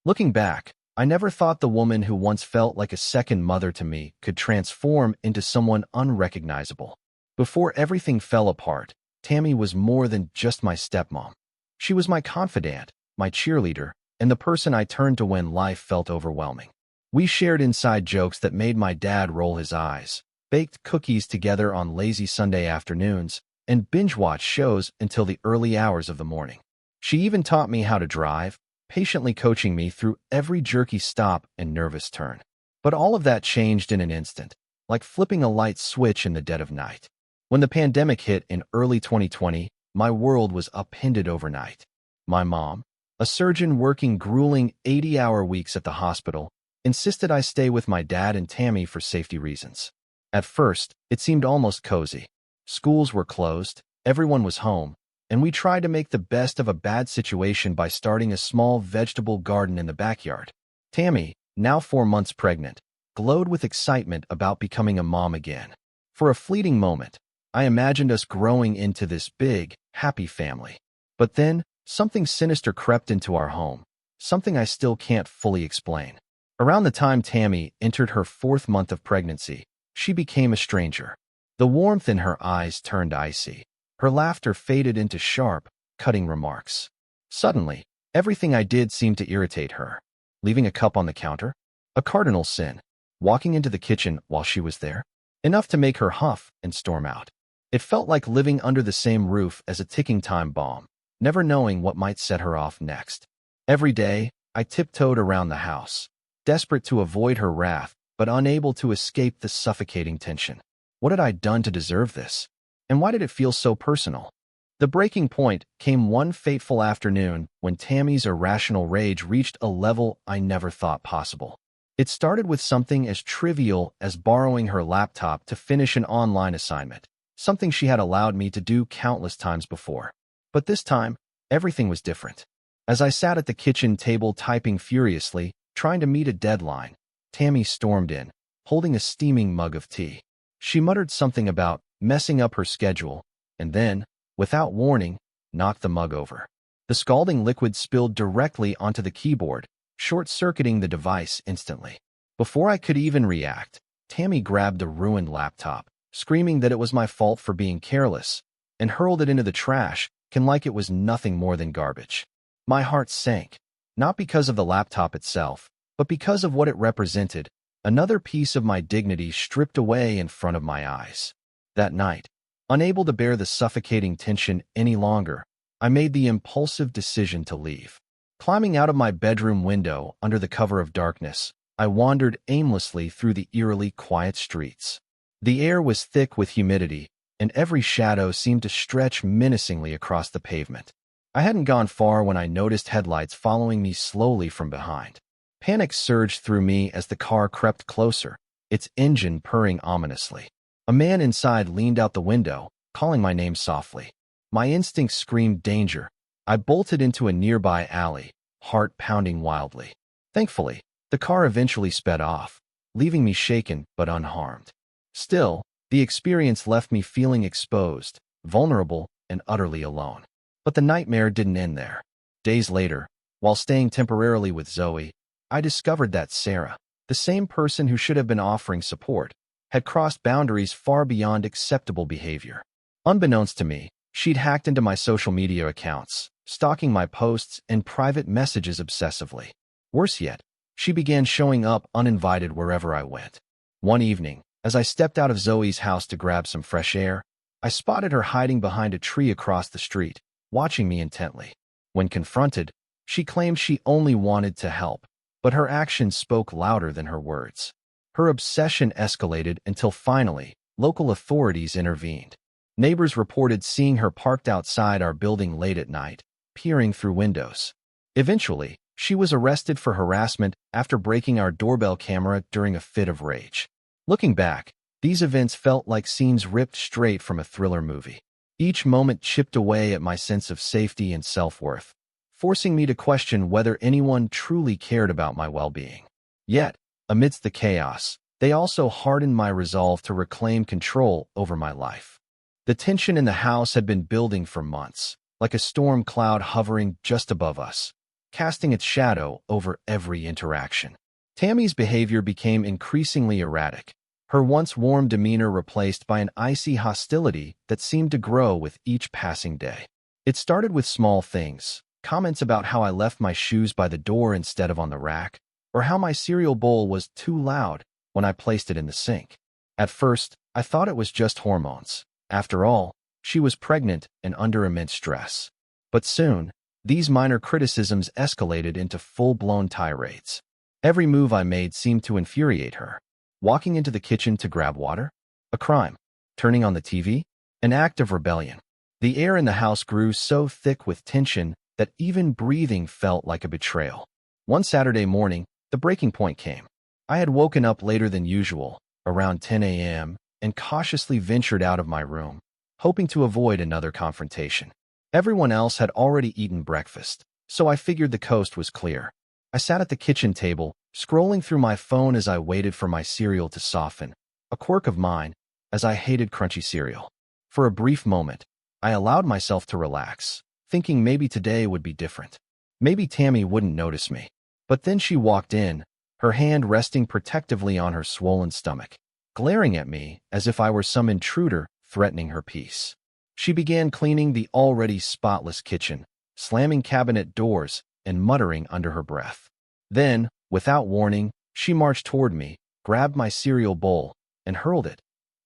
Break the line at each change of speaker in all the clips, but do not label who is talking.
Looking back, I never thought the woman who once felt like a second mother to me could transform into someone unrecognizable. Before everything fell apart, Tammy was more than just my stepmom. She was my confidant, my cheerleader, and the person I turned to when life felt overwhelming. We shared inside jokes that made my dad roll his eyes, baked cookies together on lazy Sunday afternoons, and binge-watched shows until the early hours of the morning. She even taught me how to drive, patiently coaching me through every jerky stop and nervous turn. But all of that changed in an instant, like flipping a light switch in the dead of night. When the pandemic hit in early 2020, my world was upended overnight. My mom, a surgeon working grueling 80-hour weeks at the hospital, insisted I stay with my dad and Tammy for safety reasons. At first, it seemed almost cozy. Schools were closed, everyone was home, and we tried to make the best of a bad situation by starting a small vegetable garden in the backyard. Tammy, now 4 months pregnant, glowed with excitement about becoming a mom again. For a fleeting moment, I imagined us growing into this big, happy family. But then, something sinister crept into our home, something I still can't fully explain. Around the time Tammy entered her 4th month of pregnancy, she became a stranger. The warmth in her eyes turned icy. Her laughter faded into sharp, cutting remarks. Suddenly, everything I did seemed to irritate her. Leaving a cup on the counter? A cardinal sin. Walking into the kitchen while she was there? Enough to make her huff and storm out. It felt like living under the same roof as a ticking time bomb, never knowing what might set her off next. Every day, I tiptoed around the house, desperate to avoid her wrath, but unable to escape the suffocating tension. What had I done to deserve this? And why did it feel so personal? The breaking point came one fateful afternoon when Tammy's irrational rage reached a level I never thought possible. It started with something as trivial as borrowing her laptop to finish an online assignment, something she had allowed me to do countless times before. But this time, everything was different. As I sat at the kitchen table typing furiously, trying to meet a deadline, Tammy stormed in, holding a steaming mug of tea. She muttered something about messing up her schedule, and then, without warning, knocked the mug over. The scalding liquid spilled directly onto the keyboard, short-circuiting the device instantly. Before I could even react, Tammy grabbed the ruined laptop, screaming that it was my fault for being careless, and hurled it into the trash, like it was nothing more than garbage. My heart sank, not because of the laptop itself, but because of what it represented, another piece of my dignity stripped away in front of my eyes. That night, unable to bear the suffocating tension any longer, I made the impulsive decision to leave. Climbing out of my bedroom window under the cover of darkness, I wandered aimlessly through the eerily quiet streets. The air was thick with humidity, and every shadow seemed to stretch menacingly across the pavement. I hadn't gone far when I noticed headlights following me slowly from behind. Panic surged through me as the car crept closer, its engine purring ominously. A man inside leaned out the window, calling my name softly. My instincts screamed danger. I bolted into a nearby alley, heart pounding wildly. Thankfully, the car eventually sped off, leaving me shaken but unharmed. Still, the experience left me feeling exposed, vulnerable, and utterly alone. But the nightmare didn't end there. Days later, while staying temporarily with Zoe, I discovered that Sarah, the same person who should have been offering support, had crossed boundaries far beyond acceptable behavior. Unbeknownst to me, she'd hacked into my social media accounts, stalking my posts and private messages obsessively. Worse yet, she began showing up uninvited wherever I went. One evening, as I stepped out of Zoe's house to grab some fresh air, I spotted her hiding behind a tree across the street, watching me intently. When confronted, she claimed she only wanted to help, but her actions spoke louder than her words. Her obsession escalated until finally, local authorities intervened. Neighbors reported seeing her parked outside our building late at night, peering through windows. Eventually, she was arrested for harassment after breaking our doorbell camera during a fit of rage. Looking back, these events felt like scenes ripped straight from a thriller movie. Each moment chipped away at my sense of safety and self-worth, forcing me to question whether anyone truly cared about my well-being. Yet, amidst the chaos, they also hardened my resolve to reclaim control over my life. The tension in the house had been building for months, like a storm cloud hovering just above us. casting its shadow over every interaction. Tammy's behavior became increasingly erratic, her once warm demeanor replaced by an icy hostility that seemed to grow with each passing day. It started with small things, comments about how I left my shoes by the door instead of on the rack, or how my cereal bowl was too loud when I placed it in the sink. At first, I thought it was just hormones. After all, she was pregnant and under immense stress. But soon, these minor criticisms escalated into full-blown tirades. Every move I made seemed to infuriate her. Walking into the kitchen to grab water? A crime. Turning on the TV? An act of rebellion. The air in the house grew so thick with tension that even breathing felt like a betrayal. One Saturday morning, the breaking point came. I had woken up later than usual, around 10 a.m., and cautiously ventured out of my room, hoping to avoid another confrontation. Everyone else had already eaten breakfast, so I figured the coast was clear. I sat at the kitchen table, scrolling through my phone as I waited for my cereal to soften, a quirk of mine, as I hated crunchy cereal. For a brief moment, I allowed myself to relax, thinking maybe today would be different. Maybe Tammy wouldn't notice me. But then she walked in, her hand resting protectively on her swollen stomach, glaring at me as if I were some intruder threatening her peace. She began cleaning the already spotless kitchen, slamming cabinet doors and muttering under her breath. Then, without warning, she marched toward me, grabbed my cereal bowl, and hurled it,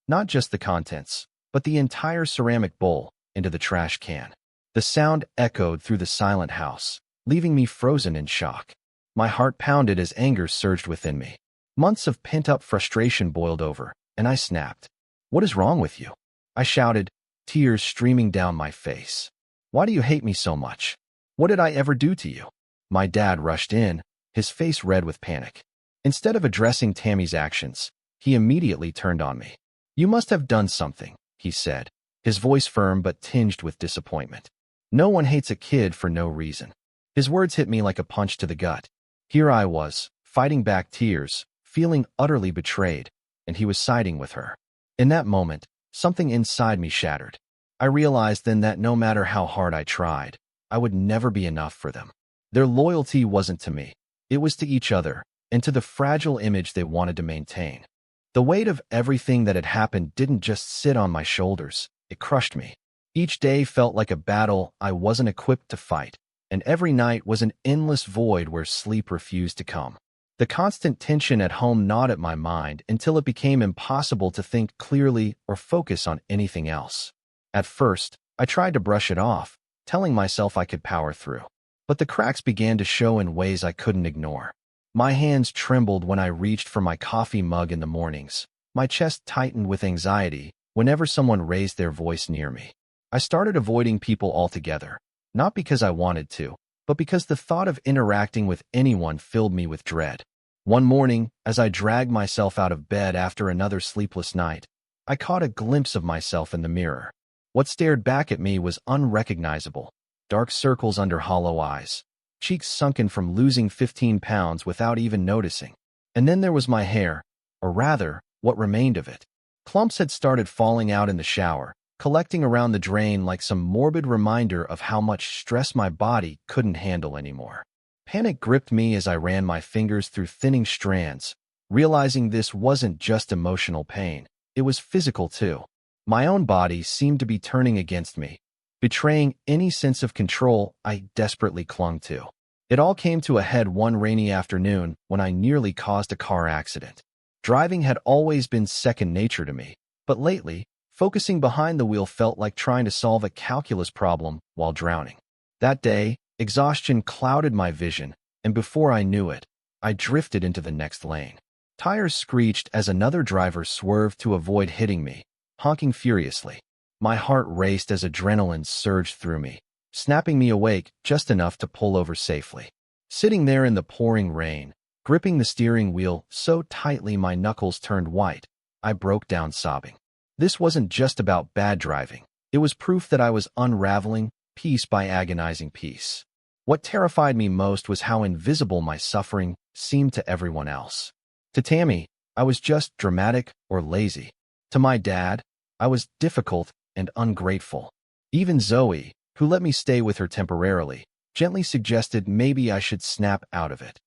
not just the contents, but the entire ceramic bowl, into the trash can. The sound echoed through the silent house, leaving me frozen in shock. My heart pounded as anger surged within me. Months of pent-up frustration boiled over, and I snapped. "What is wrong with you?" I shouted, tears streaming down my face. "Why do you hate me so much? What did I ever do to you?" My dad rushed in, his face red with panic. Instead of addressing Tammy's actions, he immediately turned on me. "You must have done something," he said, his voice firm but tinged with disappointment. "No one hates a kid for no reason." His words hit me like a punch to the gut. Here I was, fighting back tears, feeling utterly betrayed, and he was siding with her. In that moment, something inside me shattered. I realized then that no matter how hard I tried, I would never be enough for them. Their loyalty wasn't to me. It was to each other, and to the fragile image they wanted to maintain. The weight of everything that had happened didn't just sit on my shoulders, it crushed me. Each day felt like a battle I wasn't equipped to fight, and every night was an endless void where sleep refused to come. The constant tension at home gnawed at my mind until it became impossible to think clearly or focus on anything else. At first, I tried to brush it off, telling myself I could power through. But the cracks began to show in ways I couldn't ignore. My hands trembled when I reached for my coffee mug in the mornings. My chest tightened with anxiety whenever someone raised their voice near me. I started avoiding people altogether. Not because I wanted to, but because the thought of interacting with anyone filled me with dread. One morning, as I dragged myself out of bed after another sleepless night, I caught a glimpse of myself in the mirror. What stared back at me was unrecognizable. Dark circles under hollow eyes, cheeks sunken from losing 15 pounds without even noticing. And then there was my hair, or rather, what remained of it. Clumps had started falling out in the shower, collecting around the drain like some morbid reminder of how much stress my body couldn't handle anymore. Panic gripped me as I ran my fingers through thinning strands, realizing this wasn't just emotional pain, it was physical too. My own body seemed to be turning against me, betraying any sense of control I desperately clung to. It all came to a head one rainy afternoon when I nearly caused a car accident. Driving had always been second nature to me, but lately, focusing behind the wheel felt like trying to solve a calculus problem while drowning. That day, exhaustion clouded my vision, and before I knew it, I drifted into the next lane. Tires screeched as another driver swerved to avoid hitting me, honking furiously. My heart raced as adrenaline surged through me, snapping me awake just enough to pull over safely. Sitting there in the pouring rain, gripping the steering wheel so tightly my knuckles turned white, I broke down sobbing. This wasn't just about bad driving. It was proof that I was unraveling, piece by agonizing piece. What terrified me most was how invisible my suffering seemed to everyone else. To Tammy, I was just dramatic or lazy. To my dad, I was difficult and ungrateful. Even Zoe, who let me stay with her temporarily, gently suggested maybe I should snap out of it.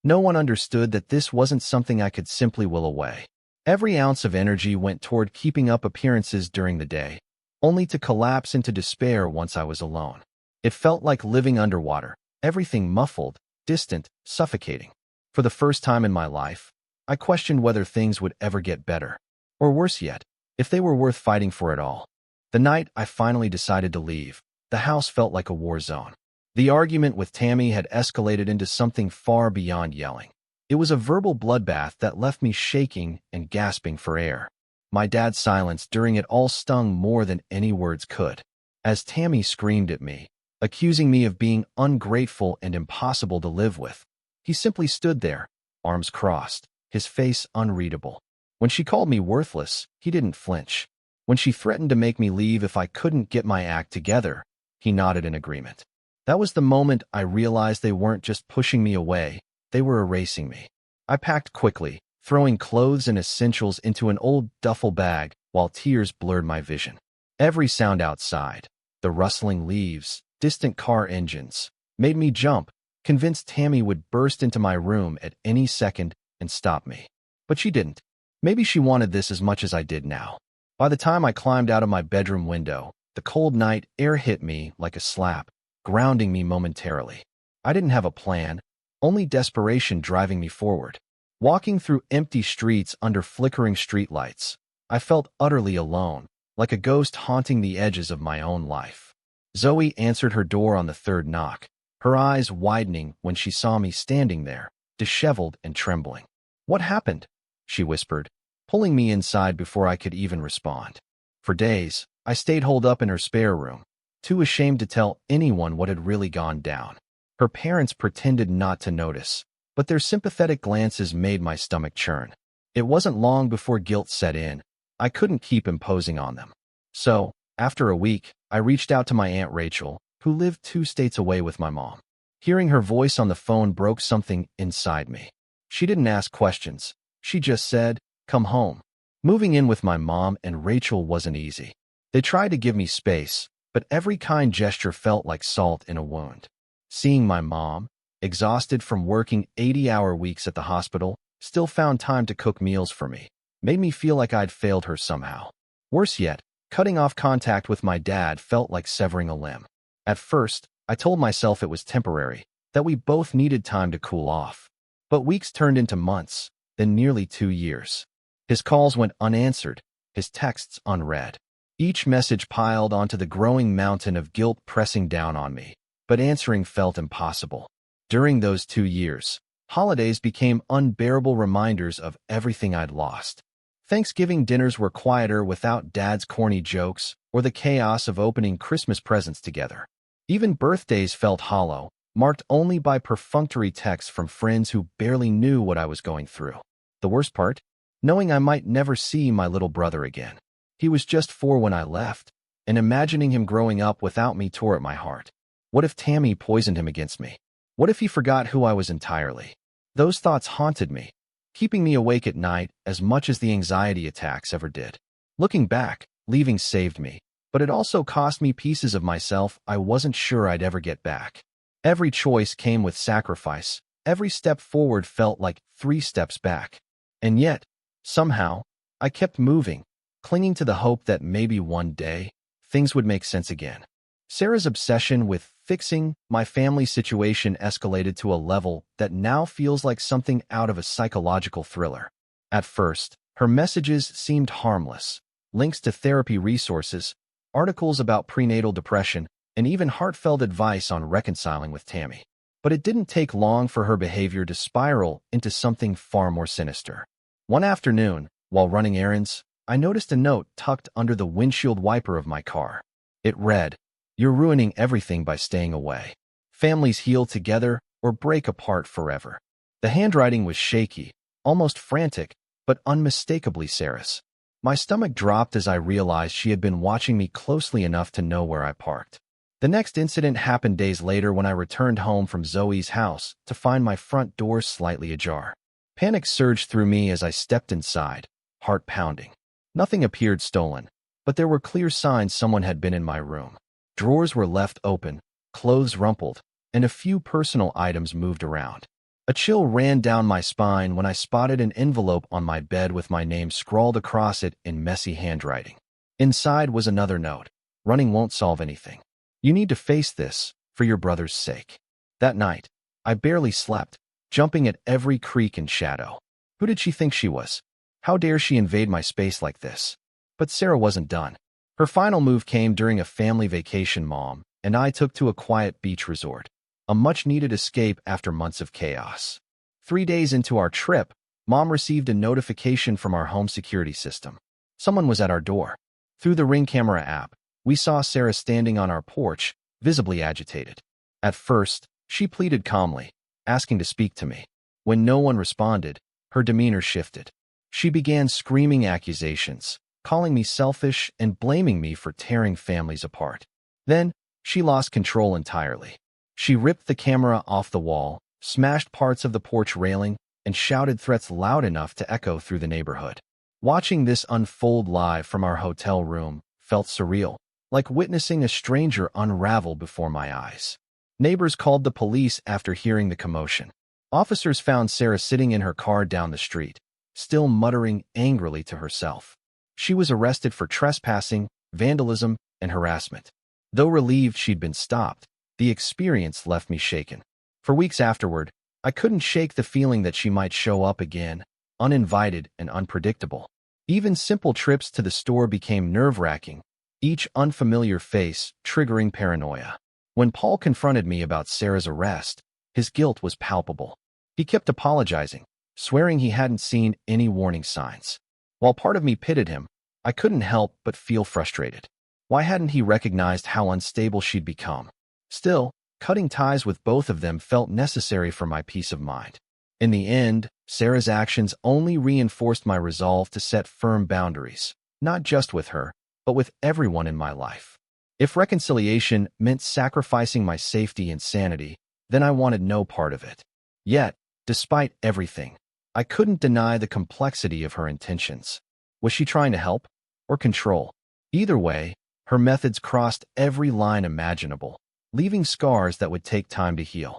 No one understood that this wasn't something I could simply will away. Every ounce of energy went toward keeping up appearances during the day, only to collapse into despair once I was alone. It felt like living underwater, everything muffled, distant, suffocating. For the first time in my life, I questioned whether things would ever get better. Or worse yet, if they were worth fighting for at all. The night I finally decided to leave, the house felt like a war zone. The argument with Tammy had escalated into something far beyond yelling. It was a verbal bloodbath that left me shaking and gasping for air. My dad's silence during it all stung more than any words could. As Tammy screamed at me, accusing me of being ungrateful and impossible to live with, he simply stood there, arms crossed, his face unreadable. When she called me worthless, he didn't flinch. When she threatened to make me leave if I couldn't get my act together, he nodded in agreement. That was the moment I realized they weren't just pushing me away, they were erasing me. I packed quickly, throwing clothes and essentials into an old duffel bag while tears blurred my vision. Every sound outside, the rustling leaves, distant car engines, made me jump, convinced Tammy would burst into my room at any second and stop me. But she didn't. Maybe she wanted this as much as I did now. By the time I climbed out of my bedroom window, the cold night air hit me like a slap, grounding me momentarily. I didn't have a plan, only desperation driving me forward. Walking through empty streets under flickering streetlights, I felt utterly alone, like a ghost haunting the edges of my own life. Zoe answered her door on the third knock, her eyes widening when she saw me standing there, disheveled and trembling. "What happened?" she whispered, pulling me inside before I could even respond. For days, I stayed holed up in her spare room, too ashamed to tell anyone what had really gone down. Her parents pretended not to notice, but their sympathetic glances made my stomach churn. It wasn't long before guilt set in. I couldn't keep imposing on them. So, after a week, I reached out to my Aunt Rachel, who lived 2 states away with my mom. Hearing her voice on the phone broke something inside me. She didn't ask questions. She just said, "Come home." Moving in with my mom and Rachel wasn't easy. They tried to give me space, but every kind gesture felt like salt in a wound. Seeing my mom, exhausted from working 80-hour weeks at the hospital, still found time to cook meals for me, made me feel like I'd failed her somehow. Worse yet, cutting off contact with my dad felt like severing a limb. At first, I told myself it was temporary, that we both needed time to cool off. But weeks turned into months, then nearly 2 years. His calls went unanswered, his texts unread. Each message piled onto the growing mountain of guilt pressing down on me, but answering felt impossible. During those 2 years, holidays became unbearable reminders of everything I'd lost. Thanksgiving dinners were quieter without Dad's corny jokes or the chaos of opening Christmas presents together. Even birthdays felt hollow, marked only by perfunctory texts from friends who barely knew what I was going through. The worst part? Knowing I might never see my little brother again. He was just 4 when I left, and imagining him growing up without me tore at my heart. What if Tammy poisoned him against me? What if he forgot who I was entirely? Those thoughts haunted me, keeping me awake at night as much as the anxiety attacks ever did. Looking back, leaving saved me, but it also cost me pieces of myself I wasn't sure I'd ever get back. Every choice came with sacrifice. Every step forward felt like 3 steps back. And yet, somehow, I kept moving, clinging to the hope that maybe one day, things would make sense again. Sarah's obsession with fixing my family situation escalated to a level that now feels like something out of a psychological thriller. At first, her messages seemed harmless. Links to therapy resources, articles about prenatal depression, and even heartfelt advice on reconciling with Tammy. But it didn't take long for her behavior to spiral into something far more sinister. One afternoon, while running errands, I noticed a note tucked under the windshield wiper of my car. It read, "You're ruining everything by staying away. Families heal together or break apart forever." The handwriting was shaky, almost frantic, but unmistakably Sarah's. My stomach dropped as I realized she had been watching me closely enough to know where I parked. The next incident happened days later when I returned home from Zoe's house to find my front door slightly ajar. Panic surged through me as I stepped inside, heart pounding. Nothing appeared stolen, but there were clear signs someone had been in my room. Drawers were left open, clothes rumpled, and a few personal items moved around. A chill ran down my spine when I spotted an envelope on my bed with my name scrawled across it in messy handwriting. Inside was another note. Running won't solve anything. You need to face this for your brother's sake. That night, I barely slept, jumping at every creak and shadow. Who did she think she was? How dare she invade my space like this? But Sarah wasn't done. Her final move came during a family vacation Mom and I took to a quiet beach resort, a much-needed escape after months of chaos. 3 days into our trip, Mom received a notification from our home security system. Someone was at our door. Through the Ring camera app, we saw Sarah standing on our porch, visibly agitated. At first, she pleaded calmly, asking to speak to me. When no one responded, her demeanor shifted. She began screaming accusations, calling me selfish and blaming me for tearing families apart. Then, she lost control entirely. She ripped the camera off the wall, smashed parts of the porch railing, and shouted threats loud enough to echo through the neighborhood. Watching this unfold live from our hotel room felt surreal, like witnessing a stranger unravel before my eyes. Neighbors called the police after hearing the commotion. Officers found Sarah sitting in her car down the street, still muttering angrily to herself. She was arrested for trespassing, vandalism, and harassment. Though relieved she'd been stopped, the experience left me shaken. For weeks afterward, I couldn't shake the feeling that she might show up again, uninvited and unpredictable. Even simple trips to the store became nerve-wracking, each unfamiliar face triggering paranoia. When Paul confronted me about Sarah's arrest, his guilt was palpable. He kept apologizing, swearing he hadn't seen any warning signs. While part of me pitied him, I couldn't help but feel frustrated. Why hadn't he recognized how unstable she'd become? Still, cutting ties with both of them felt necessary for my peace of mind. In the end, Sarah's actions only reinforced my resolve to set firm boundaries, not just with her, but with everyone in my life. If reconciliation meant sacrificing my safety and sanity, then I wanted no part of it. Yet, despite everything, I couldn't deny the complexity of her intentions. Was she trying to help or control? Either way, her methods crossed every line imaginable, leaving scars that would take time to heal.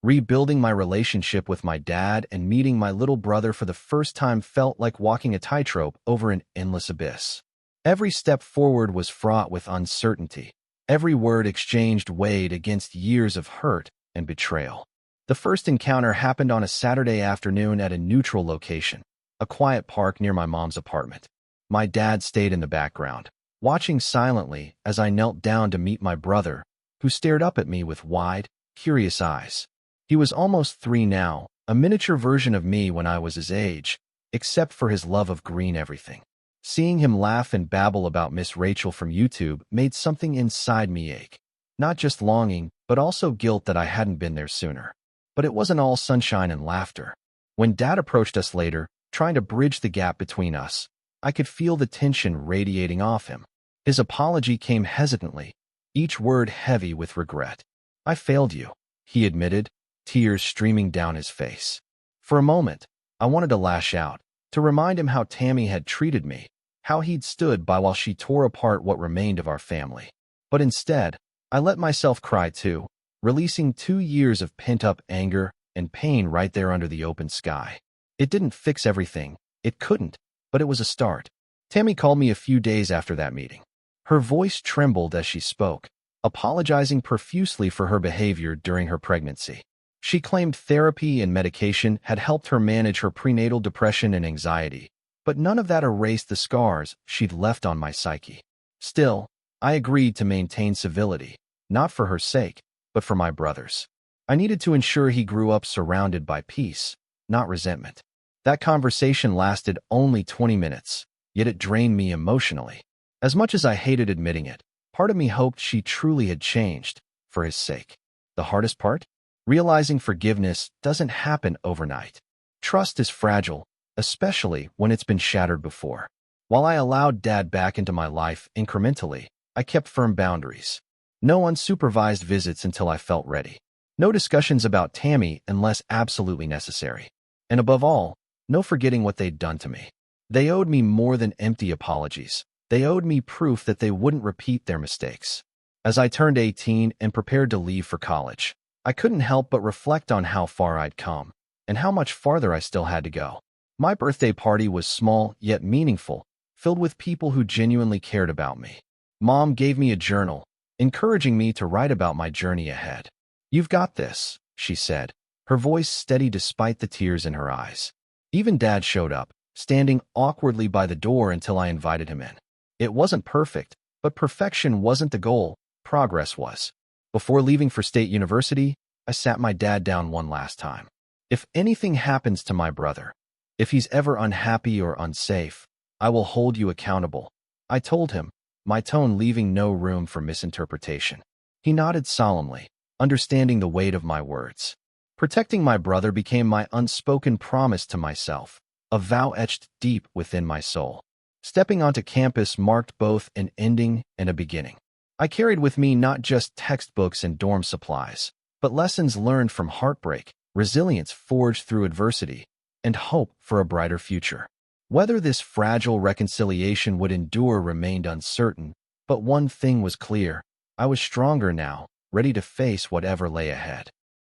Rebuilding my relationship with my dad and meeting my little brother for the first time felt like walking a tightrope over an endless abyss. Every step forward was fraught with uncertainty. Every word exchanged weighed against years of hurt and betrayal. The first encounter happened on a Saturday afternoon at a neutral location, a quiet park near my mom's apartment. My dad stayed in the background, watching silently as I knelt down to meet my brother, who stared up at me with wide, curious eyes. He was almost 3 now, a miniature version of me when I was his age, except for his love of green everything. Seeing him laugh and babble about Miss Rachel from YouTube made something inside me ache. Not just longing, but also guilt that I hadn't been there sooner. But it wasn't all sunshine and laughter. When Dad approached us later, trying to bridge the gap between us, I could feel the tension radiating off him. His apology came hesitantly, each word heavy with regret. "I failed you," he admitted, tears streaming down his face. For a moment, I wanted to lash out, to remind him how Tammy had treated me, how he'd stood by while she tore apart what remained of our family. But instead, I let myself cry too, releasing 2 years of pent-up anger and pain right there under the open sky. It didn't fix everything, it couldn't, but it was a start. Tammy called me a few days after that meeting. Her voice trembled as she spoke, apologizing profusely for her behavior during her pregnancy. She claimed therapy and medication had helped her manage her prenatal depression and anxiety, but none of that erased the scars she'd left on my psyche. Still, I agreed to maintain civility, not for her sake, but for my brother's. I needed to ensure he grew up surrounded by peace, not resentment. That conversation lasted only 20 minutes, yet it drained me emotionally. As much as I hated admitting it, part of me hoped she truly had changed, for his sake. The hardest part? Realizing forgiveness doesn't happen overnight. Trust is fragile, especially when it's been shattered before. While I allowed Dad back into my life incrementally, I kept firm boundaries. No unsupervised visits until I felt ready. No discussions about Tammy unless absolutely necessary. And above all, no forgetting what they'd done to me. They owed me more than empty apologies. They owed me proof that they wouldn't repeat their mistakes. As I turned 18 and prepared to leave for college, I couldn't help but reflect on how far I'd come, and how much farther I still had to go. My birthday party was small yet meaningful, filled with people who genuinely cared about me. Mom gave me a journal, encouraging me to write about my journey ahead. "You've got this," she said, her voice steady despite the tears in her eyes. Even Dad showed up, standing awkwardly by the door until I invited him in. It wasn't perfect, but perfection wasn't the goal, progress was. Before leaving for State University, I sat my dad down one last time. "If anything happens to my brother, if he's ever unhappy or unsafe, I will hold you accountable," I told him, my tone leaving no room for misinterpretation. He nodded solemnly, understanding the weight of my words. Protecting my brother became my unspoken promise to myself, a vow etched deep within my soul. Stepping onto campus marked both an ending and a beginning. I carried with me not just textbooks and dorm supplies, but lessons learned from heartbreak, resilience forged through adversity, and hope for a brighter future. Whether this fragile reconciliation would endure remained uncertain, but one thing was clear: I was stronger now, ready to face whatever lay ahead.